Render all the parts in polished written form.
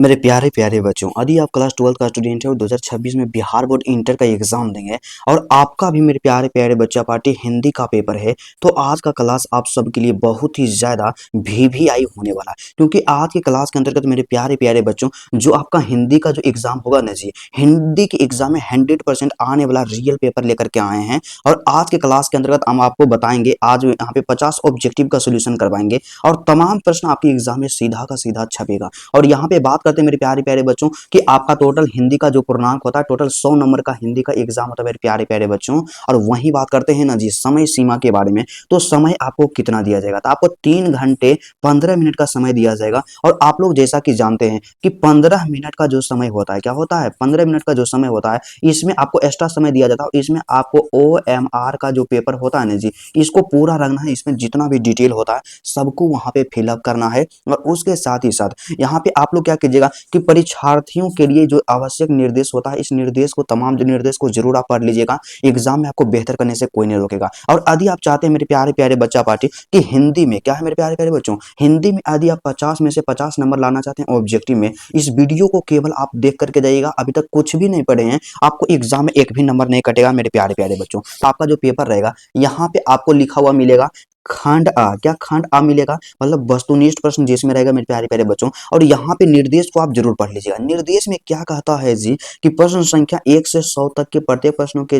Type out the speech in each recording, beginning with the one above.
मेरे प्यारे प्यारे बच्चों, यदि आप क्लास 12 का स्टूडेंट है और 2026 में बिहार बोर्ड इंटर का एग्जाम देंगे और आपका भी मेरे प्यारे प्यारे बच्चा पार्टी हिंदी का पेपर है, तो आज का क्लास आप सबके लिए बहुत ही ज़्यादा वीवीआई होने वाला है। क्योंकि आज के क्लास के अंतर्गत मेरे प्यारे प्यारे बच्चों, जो आपका हिंदी का जो एग्जाम होगा ना जी, हिंदी के एग्जाम में 100% आने वाला रियल पेपर लेकर के आए हैं। और आज के क्लास के अंतर्गत हम आपको बताएंगे, आज यहाँ पे 50 ऑब्जेक्टिव का सोल्यूशन करवाएंगे और तमाम प्रश्न आपके एग्जाम में सीधा का सीधा छपेगा। और यहाँ पे बात करते हैं मेरे प्यारे प्यारे बच्चों कि आपका टोटल हिंदी का जो पूर्णांक होता है, टोटल 100 नंबर का हिंदी का एग्जाम होता है मेरे प्यारे प्यारे बच्चों। और वहीं बात करते हैं ना जी समय सीमा के बारे में, तो समय आपको कितना दिया जाएगा, तो आपको 3 घंटे 15 मिनट का समय दिया जाएगा। और आप लोग जैसा कि जानते हैं कि 15 मिनट का जो समय होता है, क्या होता है, 15 मिनट का जो समय होता है, इसमें आपको एक्स्ट्रा समय दिया जाता है। इसमें आपको OMR का जो पेपर होता है ना जी, इसको पूरा रखना है। इसमें जितना भी डिटेल होता है सबको वहां पे फिलअप करना है। और उसके साथ ही साथ यहाँ पे आप लोग क्या कीजिएगा कि परीक्षार्थियों के लिए जो आवश्यक निर्देश होता है, इस निर्देश को, तमाम जो निर्देश को जरूर आप पढ़ लीजिएगा। एग्जाम में आपको बेहतर करने से कोई नहीं रोकेगा। और यदि आप चाहते हैं मेरे प्यारे प्यारे बच्चा पार्टी कि हिंदी में क्या है मेरे प्यारे प्यारे बच्चों, हिंदी में यदि आप 50 में से 50 नंबर लाना चाहते हैं ऑब्जेक्टिव में, इस वीडियो को केवल आप देख करके जाइएगा। अभी तक कुछ भी नहीं पढ़े हैं, आपको एग्जाम में एक भी नंबर नहीं कटेगा मेरे प्यारे प्यारे बच्चों। आपका जो पेपर रहेगा, यहाँ पे आपको लिखा हुआ मिलेगा खंड आ, क्या खंड आ मिलेगा, मतलब वस्तुनिष्ठ प्रश्न जिसमें रहेगा मेरे प्यारे प्यारे बच्चों। और यहाँ पे निर्देश को आप जरूर पढ़ लीजिएगा। निर्देश में क्या कहता है जी कि प्रश्न संख्या 1 से 100 तक के प्रत्येक प्रश्नों के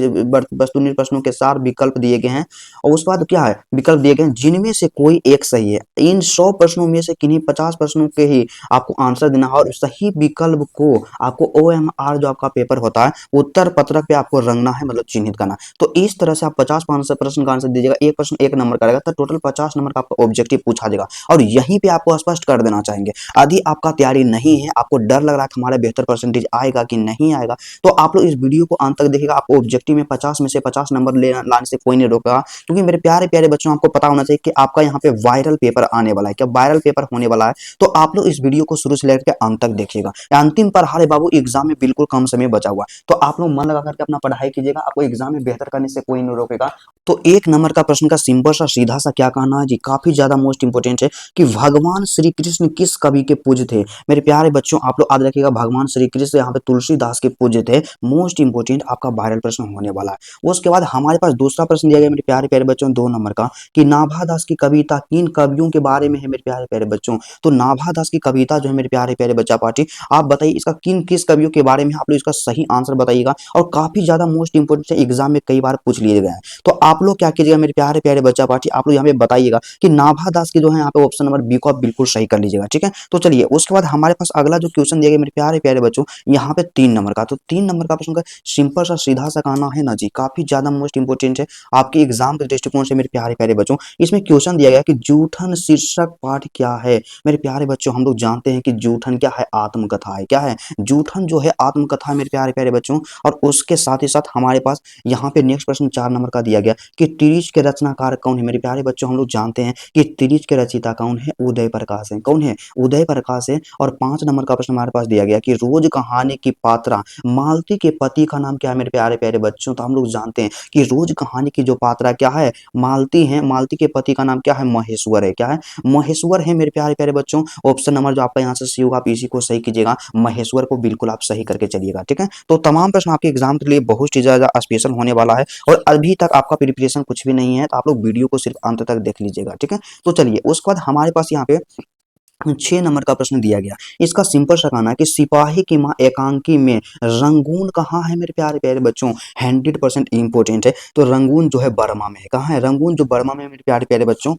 वस्तुनिष्ठ प्रश्नों के 4 विकल्प दिए गए हैं। और उसके बाद क्या है, विकल्प दिए गए हैं जिनमें से कोई एक सही है। इन 100 प्रश्नों में से किन्हीं 50 प्रश्नों के ही आपको आंसर देना है। और सही विकल्प को आपको OMR जो आपका पेपर होता है, उत्तर पत्रक पे आपको रंगना है, मतलब चिन्हित करना। तो इस तरह से आप 50 प्रश्न का आंसर दीजिएगा। एक प्रश्न 1 नंबर का रहेगा, तो टोटल 50 नंबर का आपका ऑब्जेक्टिव पूछा जाएगा। और यहीं पे आपको स्पष्ट कर देना चाहेंगे, यदि आपका तैयारी नहीं है, आपको डर लग रहा है कि हमारा बेहतर परसेंटेज आएगा कि नहीं आएगा, तो आप लोग इस वीडियो को अंत तक देखिएगा। आपको ऑब्जेक्टिव में 50 में से 50 नंबर लाने से कोई नहीं रोकेगा। क्योंकि मेरे प्यारे प्यारे बच्चों, आपको पता होना चाहिए कि आपका यहाँ पे वायरल पेपर आने वाला है। क्या वायरल पेपर होने वाला है? तो आप लोग इस वीडियो को शुरू से लेकर अंत तक देखिएगा। अंतिम पर हारे बाबू, एग्जाम में बिल्कुल कम समय बचा हुआ, तो आप लोग मन लगा करके अपना पढ़ाई कीजिएगा। आपको एग्जाम में बेहतर करने से कोई नहीं रोकेगा। तो 1 नंबर का प्रश्न का सिंपल सा सीधा सा क्या कहना है जी, काफी ज्यादा मोस्ट इंपोर्टेंट है कि भगवान श्री कृष्ण किस कवि के पूज्य थे। मेरे प्यारे बच्चों, आप लोग याद रखिएगा, भगवान श्री कृष्ण यहाँ पे तुलसीदास के पूज्य थे। मोस्ट इंपोर्टेंट आपका वायरल प्रश्न होने वाला है। उसके बाद हमारे पास दूसरा प्रश्न दिया गया मेरे प्यारे प्यारे बच्चों 2 नंबर का, कि नाभादास की कविता किन कवियों के बारे में है मेरे प्यारे प्यारे बच्चों। तो नाभादास की कविता जो है मेरे प्यारे प्यारे बच्चा पार्टी, आप बताइए इसका किन किस कवियों के बारे में, आप लोग इसका सही आंसर बताइएगा। और काफी ज्यादा मोस्ट इंपोर्टेंट है, एग्जाम में कई बार पूछ लिए गए हैं। तो आप लोग क्या कीजिएगा मेरे प्यारे प्यारे बच्चा पार्टी, आप लोग यहाँ पे बताइएगा कि नाभादास की जो है यहाँ पे ऑप्शन नंबर बी को आप बिल्कुल सही कर लीजिएगा। ठीक है, तो चलिए उसके बाद हमारे पास अगला जो क्वेश्चन दिया गया मेरे प्यारे प्यारे बच्चों, यहाँ पे 3 नंबर का। तो 3 नंबर का प्रश्न का सिंपल सा सीधा सा कहना है ना जी, काफी ज्यादा मोस्ट इंपोर्टेंट है आपके एग्जाम के दृष्टिकोण से मेरे प्यारे प्यारे बच्चों। इसमें क्वेश्चन दिया गया कि जूठन शीर्षक पाठ क्या है। मेरे प्यारे बच्चों, हम लोग जानते हैं कि जूठन क्या है, आत्मकथा है। क्या है जूठन, जो है आत्मकथा है मेरे प्यारे प्यारे बच्चों। और उसके साथ ही साथ हमारे पास यहाँ पे नेक्स्ट प्रश्न 4 नंबर का दिया गया कि तिरिच के रचनाकार कौन है। मेरे प्यारे बच्चों, हम लोग जानते हैं कि तिरिच के रचयिता कौन है, उदय प्रकाश है। कौन है, उदय प्रकाश है। और 5 नंबर का प्रश्न हमारे पास दिया गया कि रोज कहानी की पात्रा मालती के पति का नाम क्या है मेरे प्यारे प्यारे बच्चों। तो हम लोग जानते हैं कि रोज कहानी की जो पात्रा क्या है, मालती है। मालती के पति का नाम क्या है, महेश्वर है। क्या है, महेश्वर है मेरे प्यारे प्यारे बच्चों। ऑप्शन नंबर जो आपका यहाँ से सी होगा, आप इसी को सही कीजिएगा, महेश्वर को बिल्कुल आप सही करके चलिएगा। ठीक है, तो तमाम प्रश्न आपके एग्जाम के लिए बहुत ही ज्यादा स्पेशल होने वाला है। और अभी तक आपका प्रिपरेशन कुछ भी नहीं है, तो आप लोग वीडियो को सिर्फ अंत तक देख लीजिएगा। ठीक है, तो चलिए उसके बाद हमारे पास यहाँ पे 6 नंबर का प्रश्न दिया गया। इसका सिंपल सा कहना है कि सिपाही की मां एकांकी में रंगून कहाँ है मेरे प्यारे प्यारे बच्चों। 100% इंपोर्टेंट है। तो रंगून जो है बर्मा में है। कहाँ है रंगून, जो बर्मा में है मेरे प्यारे प्यारे बच्चों।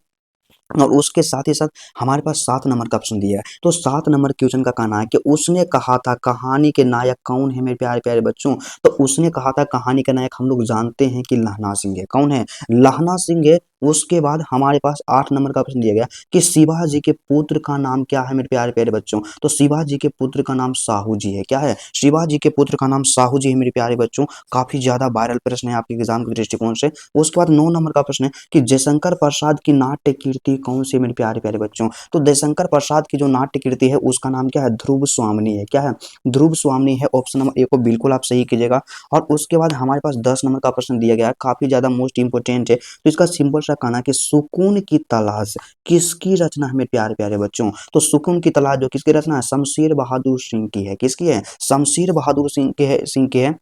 और उसके साथ ही साथ हमारे पास 7 नंबर का ऑप्शन दिया है। तो 7 नंबर क्वेश्चन का कहना है कि उसने कहा था कहानी के नायक कौन है मेरे प्यारे प्यारे बच्चों। तो उसने कहा था कहानी के नायक हम लोग जानते हैं कि लहना सिंह है। कौन है, लहना सिंह है। उसके बाद हमारे पास 8 नंबर का प्रश्न दिया गया कि शिवाजी के पुत्र का नाम क्या है मेरे प्यारे प्यारे बच्चों। तो शिवाजी के पुत्र का नाम साहू जी है। क्या है, शिवाजी के पुत्र का नाम साहू जी है मेरे प्यारे बच्चों। काफी ज्यादा वायरल प्रश्न है आपके एग्जाम के दृष्टिकोण से। उसके बाद 9 नंबर का प्रश्न है कि जयशंकर प्रसाद की नाट्य कीर्ति कौन सी मेरे प्यारे प्यारे बच्चों। तो जयशंकर प्रसाद की जो नाट्य कीर्ति है उसका नाम क्या है, ध्रुव स्वामिनी है। क्या है, ध्रुव स्वामिनी है। ऑप्शन नंबर ए को बिल्कुल आप सही कीजिएगा। और उसके बाद हमारे पास 10 नंबर का प्रश्न दिया गया है, काफी ज्यादा मोस्ट इंपोर्टेंट है। तो इसका सिंपल सा कहना है कि सुकून की तलाश किसकी रचना है मेरे प्यारे प्यारे बच्चों? तो सुकून की तलाश जो किसकी रचना है? शमशेर बहादुर सिंह की है। किसकी है? शमशेर बहादुर सिंह की है।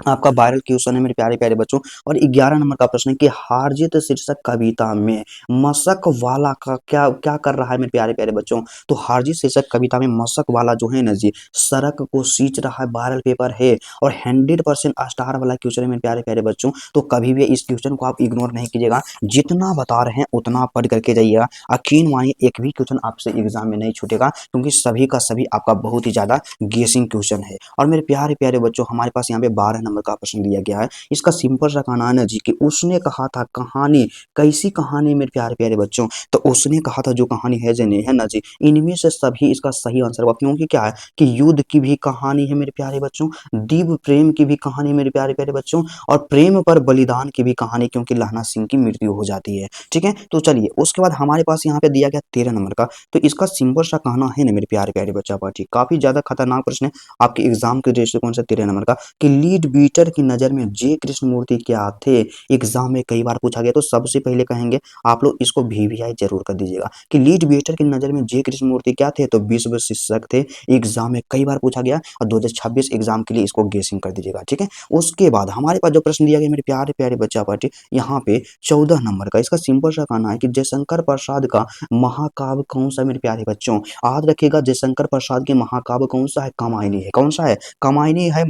आपका वायरल क्वेश्चन है मेरे प्यारे प्यारे बच्चों। और 11 नंबर का प्रश्न है कि हारजीत शीर्षक कविता में मशक वाला का क्या क्या कर रहा है मेरे प्यारे प्यारे बच्चों? तो हारजीत शीर्षक कविता में मशक वाला जो है ना जी, सड़क को सींच रहा है, वायरल पेपर है और 100% स्टार वाला क्वेश्चन है मेरे प्यारे प्यारे बच्चों। तो कभी भी इस क्वेश्चन को आप इग्नोर नहीं कीजिएगा, जितना बता रहे हैं उतना पढ़ करके जाइएगा। यकीन मानिए एक भी क्वेश्चन आपसे एग्जाम में नहीं छूटेगा, क्योंकि सभी का सभी आपका बहुत ही ज्यादा गेसिंग क्वेश्चन है। और मेरे प्यारे प्यारे बच्चों, हमारे पास यहाँ पे 12 नंबर का प्रश्न दिया गया है। इसका सिंपल सा कहना है ना जी कि उसने कहा था कहानी, कैसी कहानी मेरे प्यारे प्यारे बच्चों? तो उसने कहा था जो कहानी है जने है ना जी, इनमें से सभी इसका सही आंसर होगा, क्योंकि क्या है कि युद्ध की भी कहानी है मेरे प्यारे बच्चों, दिव्य प्रेम की भी कहानी मेरे प्यारे प्यारे बच्चों, और प्रेम पर बलिदान की भी कहानी, क्योंकि लहना सिंह की मृत्यु हो जाती है। ठीक है, तो चलिए उसके बाद हमारे पास यहाँ पे दिया गया 13 नंबर का। तो इसका सिंपल सा कहना है ना मेरे प्यारे प्यारे बच्चा पार्टी, काफी ज्यादा खतरनाक प्रश्न है आपके एग्जाम के दृष्टिकोण से। 13 नंबर का कि लीड बीटर की नजर में जे कृष्णमूर्ति क्या थे? एग्जाम में कई बार पूछा गया, तो सबसे पहले कहेंगे आप लोग इसको वीवीआई जरूर कर दीजिएगा कि लीड बीटर की नजर में जे कृष्णमूर्ति क्या थे? तो विश्व शिक्षक थे। एग्जाम में कई बार पूछा गया और 2026 एग्जाम के लिए इसको गेसिंग कर दीजिएगा। ठीक है, उसके बाद हमारे पास जो प्रश्न दिया गया मेरे प्यारे प्यारे बच्चा पार्टी, यहाँ पे 14 नंबर का। इसका सिंपल सा कहना है कि जयशंकर प्रसाद का महाकाव्य कौन सा मेरे प्यारे बच्चों? याद रखिएगा, जयशंकर प्रसाद के महाकाव्य कौन सा है? कामायनी है। कौन सा है? कामायनी है।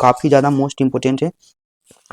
काफी ज्यादा मोस्ट इंपोर्टेंट है।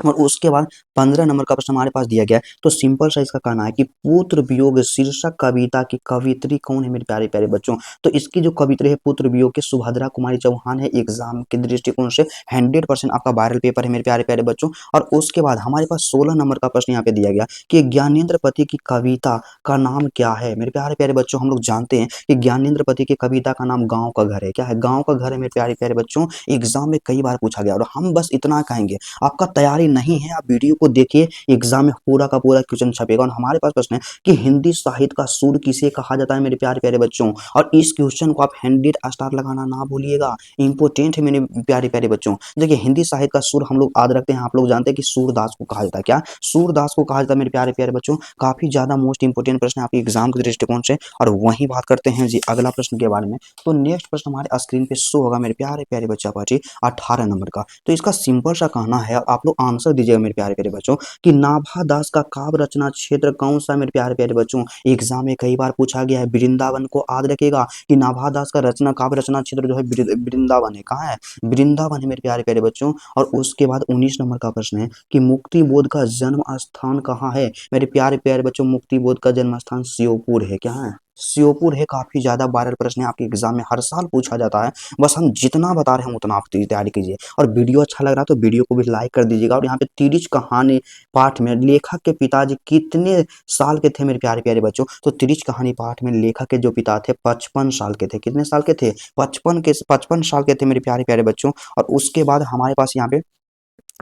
और उसके बाद 15 नंबर का प्रश्न हमारे पास दिया गया है। तो सिंपल सा इसका कहना है कि पुत्र वियोग शीर्षक कविता की कवित्री कौन है मेरे प्यारे प्यारे बच्चों? तो इसकी जो कवित्री है पुत्र वियोग के, सुभद्रा कुमारी चौहान है। एग्जाम के दृष्टिकोण से 100% आपका वायरल पेपर है मेरे प्यारे प्यारे बच्चों। और उसके बाद हमारे पास 16 नंबर का प्रश्न यहाँ पे दिया गया कि ज्ञानेंद्र पति की कविता का नाम क्या है मेरे प्यारे प्यारे बच्चों? हम लोग जानते हैं कि ज्ञानेंद्र पति की कविता का नाम गाँव का घर है। क्या है? गाँव का घर है मेरे प्यारे प्यारे बच्चों। एग्जाम में कई बार पूछा गया और हम बस इतना कहेंगे, आपका तैयारी नहीं है आप वीडियो को देखिए, एग्जाम में पूरा का पूरा क्वेश्चन छपेगा। और हमारे पास प्रश्न है कि हिंदी साहित्य का सूर किसे कहा जाता है मेरे प्यारे प्यारे बच्चों? और इस क्वेश्चन को आप 100 स्टार लगाना ना भूलिएगा, इंपोर्टेंट है मेरे प्यारे प्यारे बच्चों। देखिए हिंदी साहित्य का सूर हम लोग याद रखते हैं, आप लोग जानते हैं कि सूरदास को कहा जाता है। क्या? सूरदास को कहा जाता है मेरे प्यारे प्यारे बच्चों। काफी ज्यादा मोस्ट इंपोर्टेंट प्रश्न है आपके एग्जाम के दृष्टिकोण से। और वही बात करते हैं जी अगला प्रश्न के बारे में। तो नेक्स्ट प्रश्न हमारे स्क्रीन पे शो होगा मेरे प्यारे प्यारे बच्चा पार्टी, 18 नंबर का। तो इसका सिंपल सा कहना है, आप लोग आंसर दीजिएगा मेरे प्यारे प्यारे बच्चों, कि नाभा दास का काव्य रचना क्षेत्र कौन सा मेरे प्यारे प्यारे बच्चों? एग्जाम में कई बार पूछा गया है। वृंदावन को याद रखिएगा कि नाभा दास का रचना काव्य रचना क्षेत्र जो है वृंदावन है। कहाँ है? वृंदावन है मेरे प्यारे प्यारे बच्चों। और उसके बाद 19 नंबर का प्रश्न है कि मुक्ति बोध का जन्म स्थान कहाँ है मेरे प्यारे प्यारे बच्चों? मुक्ति बोध का जन्म स्थान श्योपुर है। क्या है? श्योपुर है। काफी ज्यादा वायरल प्रश्न है, आपके एग्जाम में हर साल पूछा जाता है। बस हम जितना बता रहे हैं उतना आप तैयारी कीजिए। और वीडियो अच्छा लग रहा है तो वीडियो को भी लाइक कर दीजिएगा। और यहाँ पे तिरिच कहानी पाठ में लेखक के पिताजी कितने साल के थे मेरे प्यारे प्यारे बच्चों? तो तिरिच कहानी पाठ में लेखक के जो पिता थे 55 साल के थे। कितने साल के थे? 55 साल के थे मेरे प्यारे प्यारे बच्चों। और उसके बाद हमारे पास यहाँ पे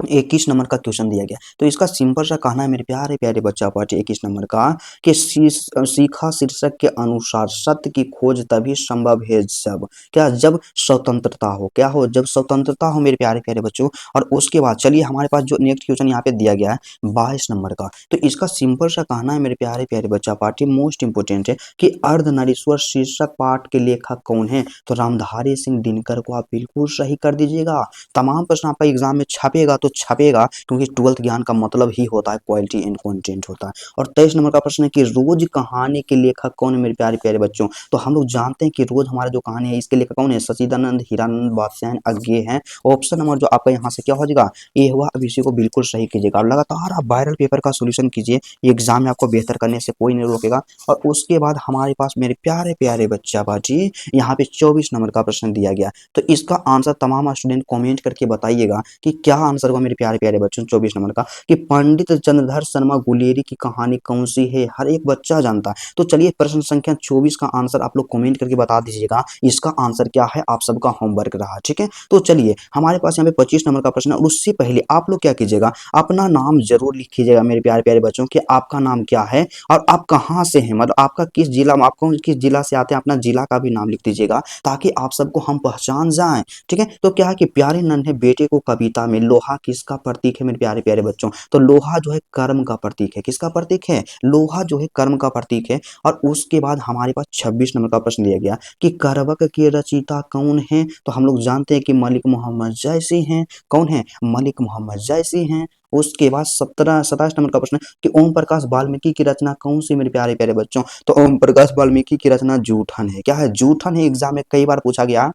21 नंबर का क्वेश्चन दिया गया। तो इसका सिंपल सा कहना है मेरे प्यारे प्यारे बच्चा पार्टी 21 नंबर का कि सीखा शीर्षक के अनुसार सत्य की खोज तभी संभव है जब क्या? जब स्वतंत्रता हो। क्या हो? जब स्वतंत्रता हो मेरे प्यारे प्यारे बच्चों। और उसके बाद चलिए हमारे पास जो नेक्स्ट क्वेश्चन यहाँ पे दिया गया है 22 नंबर का। तो इसका सिंपल सा कहना है मेरे प्यारे प्यारे बच्चा पार्टी, मोस्ट इंपोर्टेंट है कि अर्धनारीश्वर शीर्षक पाठ के लेखक कौन है? तो रामधारी सिंह दिनकर को आप बिल्कुल सही कर दीजिएगा। तमाम प्रश्न आपका एग्जाम में छपेगा तो छपेगा, क्योंकि 12th ज्ञान का मतलब ही होता है क्वालिटी एंड कंटेंट होता है। और 23 नंबर का प्रश्न है कि रोज कहानी के लेखक कौन है मेरे प्यारे प्यारे बच्चों? तो हम लोग जानते हैं कि रोज हमारा जो कहानी है इसके लेखक कौन है? सचिदानंद, हीरानंद, बादशाह अज्ञे हैं। ऑप्शन नंबर जो आपका यहाँ से क्या हो जाएगा? ए हुआ। अब इसी को बिल्कुल सही कीजिएगा और लगातार आप वायरल पेपर का सोल्यूशन कीजिए, एग्जाम में आपको बेहतर करने से कोई नहीं रोकेगा। और उसके बाद हमारे पास मेरे प्यारे प्यारे बच्चा बाजी यहाँ पे 24 नंबर का प्रश्न दिया गया। तो इसका आंसर तमाम स्टूडेंट कमेंट करके बताइएगा कि क्या आंसर होगा मेरे प्यारे प्यारे बच्चों 24 नंबर का। कि पंडित चंद्रधर शर्मा गुलेरी की कहानी कौन सी है? हर एक बच्चा जानता है। तो चलिए प्रश्न संख्या 24 का आंसर आप लोग कमेंट करके बता दीजिएगा, इसका आंसर क्या है? आप सबका होमवर्क रहा। ठीक है, तो चलिए हमारे पास यहाँ पे 25 नंबर का प्रश्न है। और उससे पहले आप लोग क्या कीजिएगा, अपना नाम जरूर लिखिएगा मेरे प्यारे प्यारे बच्चों कि आपका नाम क्या है और आप कहाँ से हैं, मतलब आपका किस जिला में, आपको किस जिला से आते हैं, अपना जिला का भी नाम लिख दीजिएगा ताकि आप सबको हम पहचान जाएं। ठीक है, तो क्या है कि प्यारे नन्हे बेटे को कविता में लोहा किसका प्रतीक है मेरे प्यारे प्यारे बच्चों? तो लोहा जो है कर्म का प्रतीक है। किसका प्रतीक है? लोहा जो है कर्म का प्रतीक है। और उसके बाद हमारे पास 26 नंबर का प्रश्न दिया गया कि करवक के रचयिता कौन है? तो हम लोग जानते हैं कि मलिक मोहम्मद जैसी हैं। कौन है? मलिक मोहम्मद जैसी हैं। उसके बाद 27 नंबर का प्रश्न कि ओम प्रकाश वाल्मीकि की रचना कौन सी मेरे प्यारे प्यारे बच्चों? तो ओम प्रकाश वाल्मीकि की रचना जूठन है। क्या है? जूठन है। एग्जाम में कई बार पूछा गया।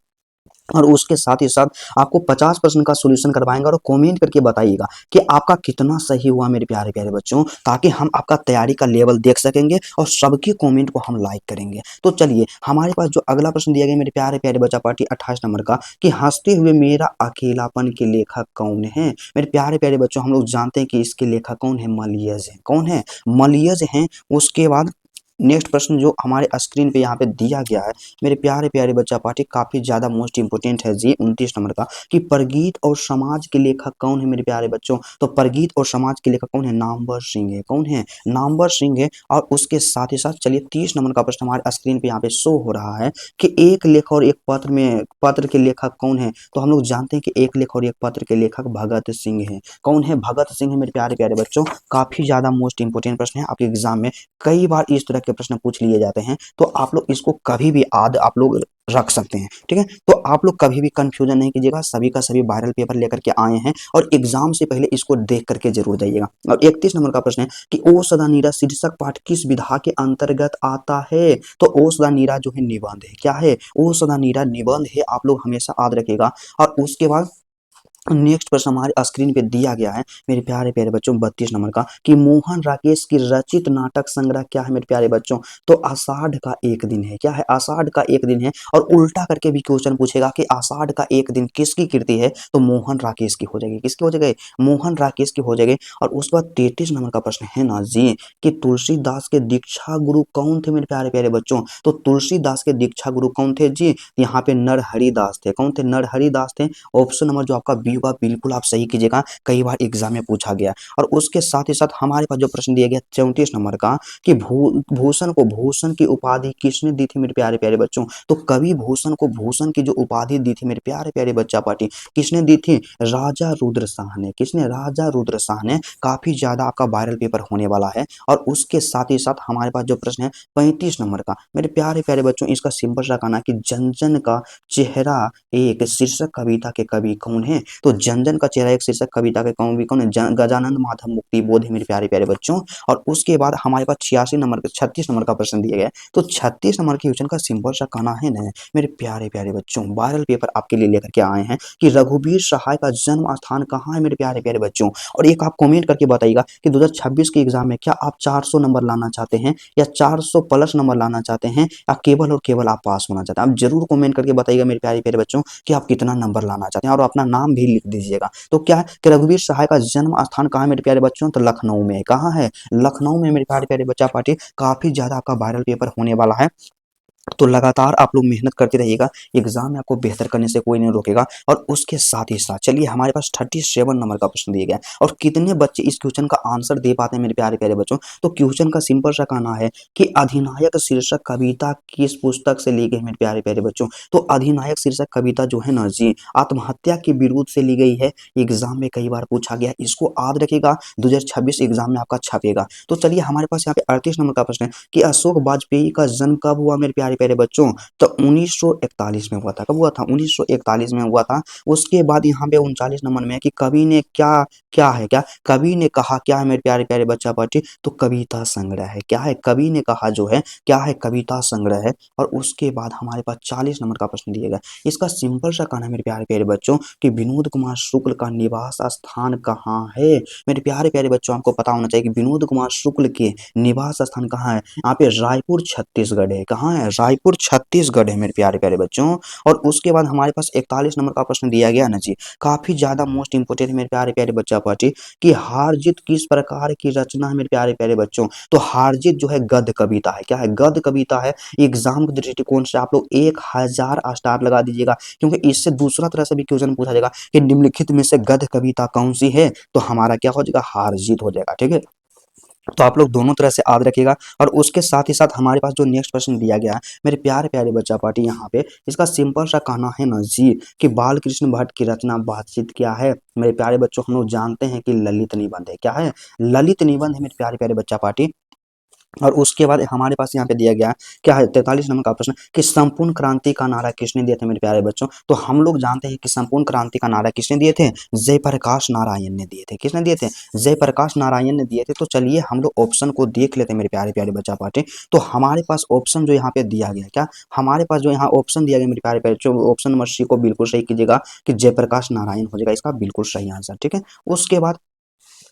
और उसके साथ ही साथ आपको 50 प्रश्न का सॉल्यूशन करवाएंगे और कमेंट करके बताइएगा कि आपका कितना सही हुआ मेरे प्यारे प्यारे बच्चों, ताकि हम आपका तैयारी का लेवल देख सकेंगे और सबके कमेंट को हम लाइक करेंगे। तो चलिए हमारे पास जो अगला प्रश्न दिया गया मेरे प्यारे प्यारे बच्चा पार्टी 28 नंबर का कि हंसते हुए मेरा अकेलापन के लेखक कौन है? मेरे प्यारे प्यारे बच्चों, हम लोग जानते हैं कि इसके लेखक कौन है? मलियज है। कौन है? मलियज हैं। उसके बाद नेक्स्ट प्रश्न जो हमारे स्क्रीन पे यहाँ पे दिया गया है मेरे प्यारे प्यारे बच्चा पार्टी, काफी ज्यादा मोस्ट इंपोर्टेंट है जी, 29 नंबर का कि परगीत और समाज के लेखक कौन है मेरे प्यारे बच्चों? तो परगीत और समाज के लेखक कौन है? नामवर सिंह है। कौन है? नामवर सिंह है। और उसके साथ ही साथ चलिए 30 नंबर का प्रश्न हमारे स्क्रीन पे यहाँ पे शो हो रहा है कि एक लेख और एक पत्र में पत्र के लेखक कौन है? तो हम लोग जानते हैं कि एक लेख और एक पत्र के लेखक भगत सिंह है। कौन है? भगत सिंह है मेरे प्यारे प्यारे बच्चों। काफी ज्यादा मोस्ट इंपोर्टेंट प्रश्न है, आपके एग्जाम में कई बार इस तरह के प्रश्न पूछ लिए जाते हैं। तो आप लोग इसको कभी भी आप लोग रख सकते हैं। ठीक है, तो आप लोग कभी भी कंफ्यूजन नहीं कीजिएगा। सभी का सभी वायरल पेपर लेकर के आए हैं और एग्जाम से पहले इसको देख करके जरूर जाइएगा। और 31 नंबर का प्रश्न है कि ओ सदा नीरा शीर्षक पाठ किस विधा के अंतर्गत आता है? तो ओ सदा नीरा जो है निबंध है। क्या है? ओ सदा नीरा निबंध है। आप लोग हमेशा याद रखिएगा। और उसके बाद नेक्स्ट प्रश्न हमारे स्क्रीन पे दिया गया है मेरे प्यारे प्यारे बच्चों 32 नंबर का कि मोहन राकेश की रचित नाटक संग्रह क्या है मेरे प्यारे बच्चों? तो आषाढ़ का एक दिन है। क्या है? आषाढ़ का एक दिन है। और उल्टा करके भी क्वेश्चन पूछेगा कि आषाढ़ का एक दिन किसकी कृति है? तो मोहन राकेश की हो जाएगी। किसकी हो जाएगी? मोहन राकेश की हो जाएगी। और उसके बाद 33 नंबर का प्रश्न है ना जी कि तुलसीदास के दीक्षा गुरु कौन थे मेरे प्यारे प्यारे बच्चों? तो तुलसीदास के दीक्षा गुरु कौन थे जी? यहाँ पे नरहरिदास थे। कौन थे? नरहरिदास थे। ऑप्शन नंबर जो आपका बी होगा बिल्कुल आप सही कीजिएगा, कई बार एग्जाम में पूछा गया। और उसके साथ ही साथ हमारे पास जो प्रश्न दिया गया 34 नंबर का कि भूषण को भूषण की उपाधि किसने दी थी मेरे प्यारे प्यारे बच्चों? तो कवि भूषण को भूषण की जो उपाधि दी थी मेरे प्यारे प्यारे बच्चा पार्टी, किसने दी थी? राजा रुद्र शाह ने। किसने? राजा रुद्र शाह ने। काफी ज्यादा आपका वायरल पेपर होने वाला है। और उसके साथ ही साथ हमारे पास जो प्रश्न है 35 नंबर का मेरे प्यारे प्यारे बच्चों, इसका सिंपल सा कहना कि जन जन का चेहरा एक शीर्षक कविता के कवि कौन है? तो जनजन का चेहरा एक शीर्षक कविता के कवि कौन है? गजानंद माधव मुक्ति बोध है मेरे प्यारे प्यारे बच्चों। और उसके बाद हमारे पास 86 नंबर का 36 नंबर का प्रश्न दिया गया है। तो 36 नंबर के क्वेश्चन का सिंपल सा कहना है ना मेरे प्यारे प्यारे बच्चों, वायरल पेपर आपके लिए लेकर के आए हैं कि रघुवीर सहाय का जन्म स्थान कहाँ है मेरे प्यारे प्यारे बच्चों? और एक आप कमेंट करके बताइएगा कि 2026 के एग्जाम में क्या आप 400 नंबर लाना चाहते हैं या 400 प्लस नंबर लाना चाहते हैं या केवल और केवल आप पास होना चाहते हैं? आप जरूर कमेंट करके बताइएगा मेरे प्यारे प्यारे बच्चों कि आप कितना नंबर लाना चाहते हैं और अपना नाम भी लिख दीजिएगा। तो क्या है कि रघुवीर सहाय का जन्म स्थान कहाँ है मेरे प्यारे बच्चों? तो लखनऊ में। कहाँ है? लखनऊ में मेरे प्यारे प्यारे बच्चा पार्टी। काफी ज्यादा आपका वायरल पेपर होने वाला है। तो लगातार आप लोग मेहनत करते रहिएगा, एग्जाम में आपको बेहतर करने से कोई नहीं रोकेगा। और उसके साथ ही साथ चलिए हमारे पास 37 नंबर का प्रश्न दिया गया है और कितने बच्चे इस क्वेश्चन का आंसर दे पाते हैं मेरे प्यारे प्यारे बच्चों? तो क्वेश्चन का सिंपल सा कहना है कि अधिनायक शीर्षक कविता किस पुस्तक से ली गई मेरे प्यारे प्यारे बच्चों? तो अधिनायक शीर्षक कविता जो है ना जी, आत्महत्या के विरुद्ध से ली गई है। एग्जाम में कई बार पूछा गया, इसको याद रखिएगा, 2026 एग्जाम में आपका छपेगा। तो चलिए हमारे पास यहाँ पे 38 नंबर का प्रश्न है कि अशोक वाजपेयी का जन्म कब हुआ मेरे प्यारे प्यारे बच्चों? तो 1941 में हुआ था। कब हुआ था? 1941 में हुआ था। उसके बाद यहाँ पे 39 नंबर में है कि कवि ने क्या क्या है, क्या कवि ने कहा क्या है मेरे प्यारे प्यारे बच्चा पार्टी? तो कविता संग्रह है। क्या है? कवि ने कहा जो है क्या है? कविता संग्रह है। और उसके बाद हमारे पास 40 नंबर का प्रश्न दिया गया, इसका सिंपल सा कहना है मेरे प्यारे प्यारे बच्चों कि विनोद कुमार शुक्ल का निवास स्थान कहाँ है? मेरे प्यारे प्यारे बच्चों, आपको पता होना चाहिए कि विनोद कुमार शुक्ल के निवास स्थान कहाँ है? यहाँ पे रायपुर छत्तीसगढ़ है। कहाँ है? रायपुर छत्तीसगढ़ है मेरे प्यारे प्यारे बच्चों। और उसके बाद हमारे पास 41 नंबर का प्रश्न दिया गया ना जी, काफी ज्यादा मोस्ट इंपोर्टेंट है मेरे प्यारे प्यारे बच्चा पार्टी कि हार जीत किस प्रकार की रचना है मेरे प्यारे प्यारे बच्चों? तो हार जीत जो है गद्य कविता है। क्या है? गद्य कविता है। एग्जाम के दृष्टिकोण से आप लोग 1000 स्टार लगा दीजिएगा, क्योंकि इससे दूसरा तरह से भी क्वेश्चन पूछा जाएगा कि निम्नलिखित में से गद्य कविता कौन सी है? तो हमारा क्या हो जाएगा? हार जीत हो जाएगा। ठीक है। तो आप लोग दोनों तरह से याद रखिएगा। और उसके साथ ही साथ हमारे पास जो नेक्स्ट प्रश्न दिया गया है मेरे प्यारे प्यारे बच्चा पार्टी, यहाँ पे इसका सिंपल सा कहना है ना जी कि बाल कृष्ण भट्ट की रचना बातचीत क्या है मेरे प्यारे बच्चों। हम लोग जानते हैं कि ललित निबंध है। क्या है? ललित निबंध है मेरे प्यारे प्यारे बच्चा पार्टी। और उसके बाद हमारे पास यहाँ पे दिया गया है क्या है 43 नंबर का प्रश्न कि संपूर्ण क्रांति का नारा किसने दिया था मेरे प्यारे बच्चों। तो हम लोग जानते हैं कि संपूर्ण क्रांति का नारा किसने दिए थे? जयप्रकाश नारायण ने दिए थे। किसने दिए थे? जयप्रकाश नारायण ने दिए थे। तो चलिए हम लोग ऑप्शन को देख लेते हैं मेरे प्यारे प्यारे बच्चा पार्टी। तो हमारे पास ऑप्शन जो यहाँ पे दिया गया, क्या हमारे पास जो यहाँ ऑप्शन दिया गया मेरे प्यारे प्यारे बच्चों, ऑप्शन नंबर सी को बिल्कुल सही कीजिएगा कि जयप्रकाश नारायण हो जाएगा इसका बिल्कुल सही आंसर। ठीक है। उसके बाद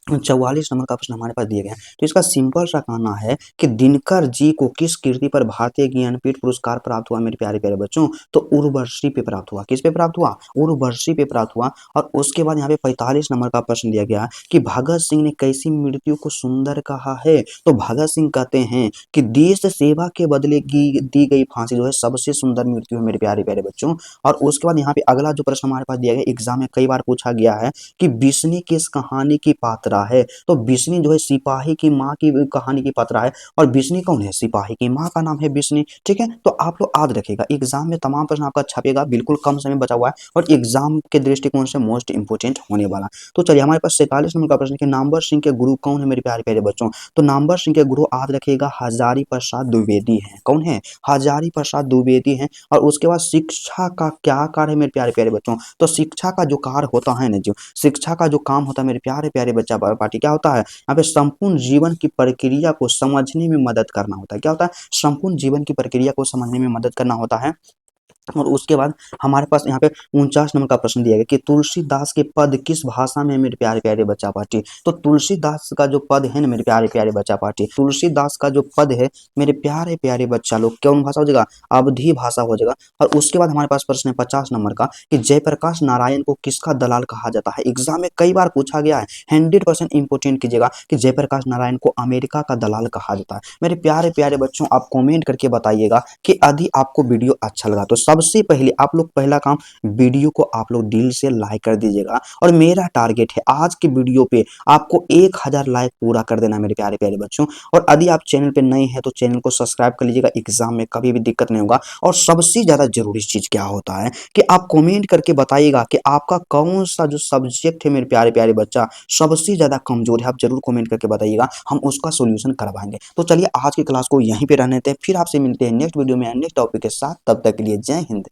44 नंबर का प्रश्न हमारे पास दिए गए हैं। तो इसका सिंपल सा कहना है कि दिनकर जी को किस कृति पर भारतीय ज्ञानपीठ पुरस्कार प्राप्त हुआ मेरे प्यारे प्यारे बच्चों। तो उर्वशी पे प्राप्त हुआ। किस पे प्राप्त हुआ? उर्वशी पे प्राप्त हुआ। और उसके बाद यहाँ पे 45 नंबर का प्रश्न दिया गया कि भगत सिंह ने कैसी मृत्यु को सुंदर कहा है। तो भगत सिंह कहते हैं कि देश सेवा के बदले दी गई फांसी जो है सबसे सुंदर मृत्यु है मेरे प्यारे प्यारे बच्चों। और उसके बाद यहाँ पे अगला जो प्रश्न हमारे पास दिया गया एग्जाम में कई बार पूछा गया है कि बिस्नी किस कहानी की पात्रा है। तो बिस्नी जो है सिपाही की माँ की कहानी की पात्रा है। और बिस्नी कौन है? सिपाही की माँ का नाम है बिस्नी। ठीक है। तो आप लोग याद रखिएगा एग्जाम में तमाम प्रश्न आपका छपेगा, बिल्कुल कम समय बचा हुआ है और एग्जाम के दृष्टिकोण से मोस्ट इंपोर्टेंट होने वाला। तो चलिए हमारे पास 47 नंबर का प्रश्न कि नामवर सिंह के गुरु कौन है मेरे प्यारे प्यारे बच्चों। तो नामवर सिंह के गुरु याद रखिएगा हजारी प्रसाद द्विवेदी है। कौन है? हजारी प्रसाद द्विवेदी है। और उसके बाद शिक्षा का क्या कार्य है मेरे प्यारे प्यारे बच्चों। तो शिक्षा का जो कार्य होता है ना जो शिक्षा का जो काम होता है मेरे प्यारे प्यारे बच्चा पार्टी, क्या होता है यहाँ पे संपूर्ण जीवन की प्रक्रिया को समझने में मदद करना होता है। क्या होता है? संपूर्ण जीवन की प्रक्रिया को समझने में मदद करना होता है। और उसके बाद हमारे पास यहाँ पे 49 नंबर का प्रश्न दिया गया कि तुलसीदास के पद किस भाषा में मेरे प्यारे प्यारे बच्चा पार्टी। तो तुलसीदास का जो पद है ना मेरे प्यारे प्यारे बच्चा पार्टी, तुलसीदास का जो पद है मेरे प्यारे प्यारे बच्चा लोग कौन भाषा हो जाएगा? अवधी भाषा हो जाएगा। और उसके बाद हमारे पास प्रश्न है 50 नंबर का कि जयप्रकाश नारायण को किसका दलाल कहा जाता है। एग्जाम में कई बार पूछा गया है, 100% इंपोर्टेंट कीजिएगा कि जयप्रकाश नारायण को अमेरिका का दलाल कहा जाता है। मेरे प्यारे प्यारे बच्चों आप कॉमेंट करके बताइएगा कि यदि आपको वीडियो अच्छा लगा तो सबसे पहले आप लोग पहला काम वीडियो को आप लोग दिल से लाइक कर दीजिएगा। और मेरा टारगेट है आज के वीडियो पे आपको 1000 लाइक पूरा कर देना मेरे प्यारे प्यारे बच्चों। और यदि आप चैनल पे नए हैं तो चैनल को सब्सक्राइब कर लीजिएगा, एग्जाम में कभी भी दिक्कत नहीं होगा। और सबसे ज्यादा जरूरी चीज क्या होता है कि आप कमेंट करके बताइएगा कि आपका कौन सा जो सब्जेक्ट है मेरे प्यारे प्यारे बच्चा सबसे ज्यादा कमजोर है। आप जरूर कमेंट करके बताइएगा, हम उसका सोल्यूशन करवाएंगे। तो चलिए आज की क्लास को यहीं पे रहने देते हैं, फिर आपसे मिलते हैं नेक्स्ट वीडियो में नेक्स्ट टॉपिक के साथ। तब तक के लिए जय हिंद।